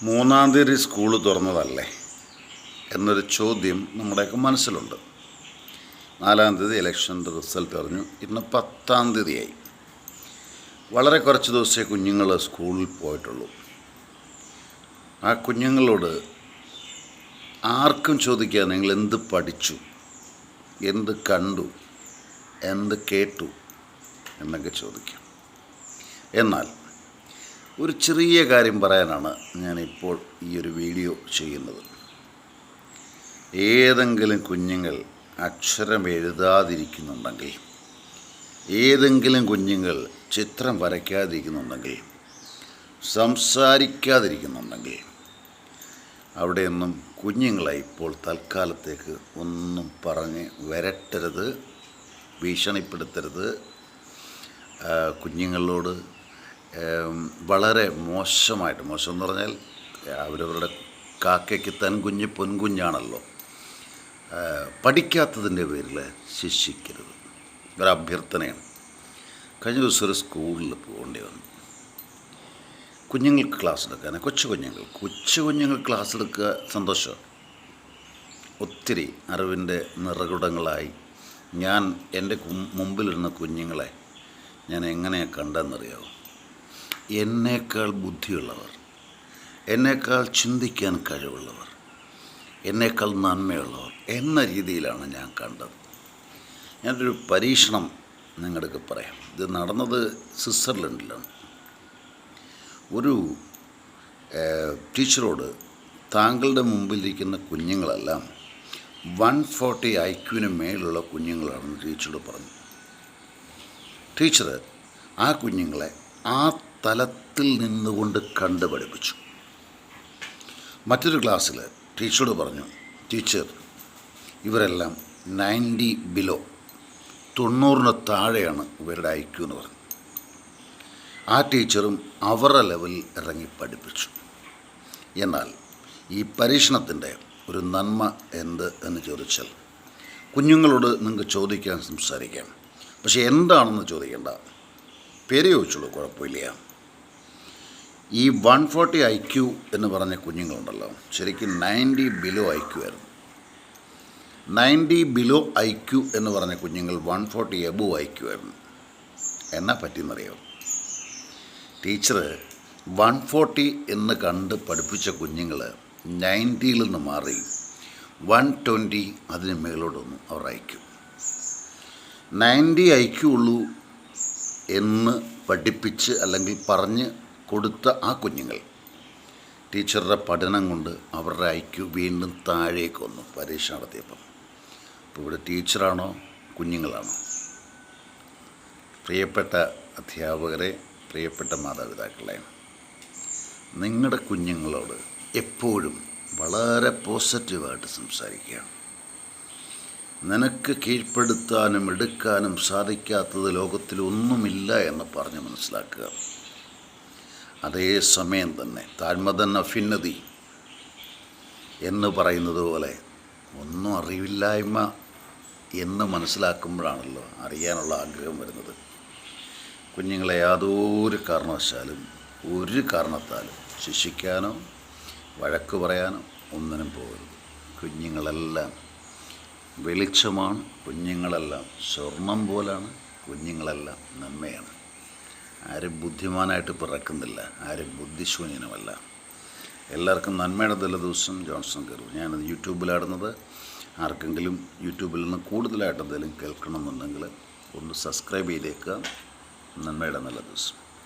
മൂന്നാം തീയതി സ്കൂൾ തുറന്നതല്ലേ എന്നൊരു ചോദ്യം നമ്മുടെയൊക്കെ മനസ്സിലുണ്ട്. 4-ാം തീയതി ഇലക്ഷൻ്റെ റിസൾട്ട് അറിഞ്ഞു. ഇന്ന് 10-ാം തീയതിയായി. വളരെ കുറച്ച് ദിവസമേ കുഞ്ഞുങ്ങൾ സ്കൂളിൽ പോയിട്ടുള്ളൂ. ആ കുഞ്ഞുങ്ങളോട് ആർക്കും ചോദിക്കുക, നിങ്ങൾ എന്ത് പഠിച്ചു, എന്ത് കണ്ടു, എന്ത് കേട്ടു എന്നൊക്കെ ചോദിക്കാം. എന്നാൽ ഒരു ചെറിയ കാര്യം പറയാനാണ് ഞാനിപ്പോൾ ഈ ഒരു വീഡിയോ ചെയ്യുന്നത്. ഏതെങ്കിലും കുഞ്ഞുങ്ങൾ അക്ഷരം എഴുതാതിരിക്കുന്നുണ്ടെങ്കിൽ, ഏതെങ്കിലും കുഞ്ഞുങ്ങൾ ചിത്രം വരയ്ക്കാതിരിക്കുന്നുണ്ടെങ്കിൽ, സംസാരിക്കാതിരിക്കുന്നുണ്ടെങ്കിൽ, അവിടെയൊന്നും കുഞ്ഞുങ്ങളെ ഇപ്പോൾ തൽക്കാലത്തേക്ക് ഒന്നും പറഞ്ഞ് വരട്ടരുത്, ഭീഷണിപ്പെടുത്തരുത്. കുഞ്ഞുങ്ങളോട് വളരെ മോശം എന്ന് പറഞ്ഞാൽ അവരവരുടെ കാക്കയ്ക്ക് തൻകുഞ്ഞ് പൊൻകുഞ്ഞാണല്ലോ, പഠിക്കാത്തതിൻ്റെ പേരിൽ ശിക്ഷിക്കരുത്. ഒരു അഭ്യർത്ഥനയാണ്. കഴിഞ്ഞ ദിവസം ഒരു സ്കൂളിൽ പോകേണ്ടി വന്നു. കുഞ്ഞുങ്ങൾക്ക് ക്ലാസ് എടുക്കാൻ, കൊച്ചു കുഞ്ഞുങ്ങൾ ക്ലാസ് എടുക്കുക സന്തോഷം. ഒത്തിരി അറിവിൻ്റെ നിറകുടങ്ങളായി ഞാൻ എൻ്റെ മുമ്പിലിരുന്ന കുഞ്ഞുങ്ങളെ ഞാൻ എങ്ങനെയാണ് കണ്ടെന്നറിയാമോ? എന്നേക്കാൾ ബുദ്ധിയുള്ളവർ, എന്നേക്കാൾ ചിന്തിക്കാൻ കഴിവുള്ളവർ, എന്നേക്കാൾ നന്മയുള്ളവർ എന്ന രീതിയിലാണ് ഞാൻ കണ്ടത്. ഞാനൊരു പരീക്ഷണം നിങ്ങൾക്ക് പറയാം. ഇത് നടന്നത് സ്വിറ്റ്സർലൻഡിലാണ്. ഒരു ടീച്ചറോട് താങ്കളുടെ മുമ്പിലിരിക്കുന്ന കുഞ്ഞുങ്ങളെല്ലാം 140 IQ മേലുള്ള കുഞ്ഞുങ്ങളാണെന്ന് ടീച്ചറോട് പറഞ്ഞു. ടീച്ചർ ആ കുഞ്ഞുങ്ങളെ ആ തലത്തിൽ നിന്നുകൊണ്ട് കണ്ടുപഠിപ്പിച്ചു. മറ്റൊരു ക്ലാസ്സിൽ ടീച്ചറോട് പറഞ്ഞു, ടീച്ചർ ഇവരെല്ലാം 90 ബിലോ, 90 താഴെയാണ് ഇവരുടെ IQ എന്ന് പറഞ്ഞു. ആ ടീച്ചറും അവരുടെ ലെവലിൽ ഇറങ്ങി പഠിപ്പിച്ചു. എന്നാൽ ഈ പരീക്ഷണത്തിൻ്റെ ഒരു നന്മ എന്ത് എന്ന് ചോദിച്ചാൽ, കുഞ്ഞുങ്ങളോട് നിങ്ങൾക്ക് ചോദിക്കാൻ, സംസാരിക്കാം, പക്ഷേ എന്താണെന്ന് ചോദിക്കേണ്ട, പേര് ചോദിച്ചുള്ളൂ, കുഴപ്പമില്ല. ഈ 140 IQ എന്ന് പറഞ്ഞ കുഞ്ഞുങ്ങളുണ്ടല്ലോ, ശരിക്കും 90 ബിലോ IQ ആയിരുന്നു. 90 ബിലോ IQ എന്ന് പറഞ്ഞ കുഞ്ഞുങ്ങൾ 140 എബോവ് IQ ആയിരുന്നു. എന്നാ പറ്റിയെന്നറിയോ? ടീച്ചർ 140 എന്ന് കണ്ട് പഠിപ്പിച്ച കുഞ്ഞുങ്ങൾ 90ൽ നിന്ന് മാറി 120 അതിന് മേലോട്ടൊന്നു അവർ IQ. 90 IQ ഉള്ളൂ എന്ന് പഠിപ്പിച്ച് അല്ലെങ്കിൽ പറഞ്ഞ് കൊടുത്ത ആ കുഞ്ഞുങ്ങൾ ടീച്ചറുടെ പഠനം കൊണ്ട് അവരുടെ IQ വീണ്ടും താഴേക്ക് വന്നു പരീക്ഷ നടത്തിയപ്പം. അപ്പോൾ ഇവിടെ ടീച്ചറാണോ കുഞ്ഞുങ്ങളാണോ? പ്രിയപ്പെട്ട അധ്യാപകരെ, പ്രിയപ്പെട്ട മാതാപിതാക്കളെ, നിങ്ങളുടെ കുഞ്ഞുങ്ങളോട് എപ്പോഴും വളരെ പോസിറ്റീവായിട്ട് സംസാരിക്കുക. നിനക്ക് കീഴ്പ്പെടുത്താനും എടുക്കാനും സാധിക്കാത്തത് ലോകത്തിലൊന്നുമില്ല എന്ന് പറഞ്ഞ് മനസ്സിലാക്കുക. അതേസമയം തന്നെ താഴ്മതൻ അഫിന്നതി എന്ന് പറയുന്നത് പോലെ ഒന്നും അറിവില്ലായ്മ എന്ന് മനസ്സിലാക്കുമ്പോഴാണല്ലോ അറിയാനുള്ള ആഗ്രഹം വരുന്നത്. കുഞ്ഞുങ്ങളെ യാതൊരു കാരണവശാലും ഒരു കാരണത്താലും ശിക്ഷിക്കാനോ വഴക്ക് പറയാനോ ഒന്നിനും പോകരുത്. കുഞ്ഞുങ്ങളെല്ലാം വെളിച്ചമാണ്, കുഞ്ഞുങ്ങളെല്ലാം സ്വർണം പോലാണ്, കുഞ്ഞുങ്ങളെല്ലാം നന്മയാണ്. ആരും ബുദ്ധിമാനായിട്ട് പിറക്കുന്നില്ല, ആരും ബുദ്ധിശൂന്യനുമല്ല. എല്ലാവർക്കും നന്മയുടെ നല്ല ദിവസം. ജോൺസൺ കയറും. ഞാനത് യൂട്യൂബിലാടുന്നത്. ആർക്കെങ്കിലും യൂട്യൂബിൽ നിന്ന് കൂടുതലായിട്ട് എന്തെങ്കിലും കേൾക്കണമെന്നുണ്ടെങ്കിൽ ഒന്ന് സബ്സ്ക്രൈബ് ചെയ്തേക്കുക. നന്മയുടെ നല്ല ദിവസം.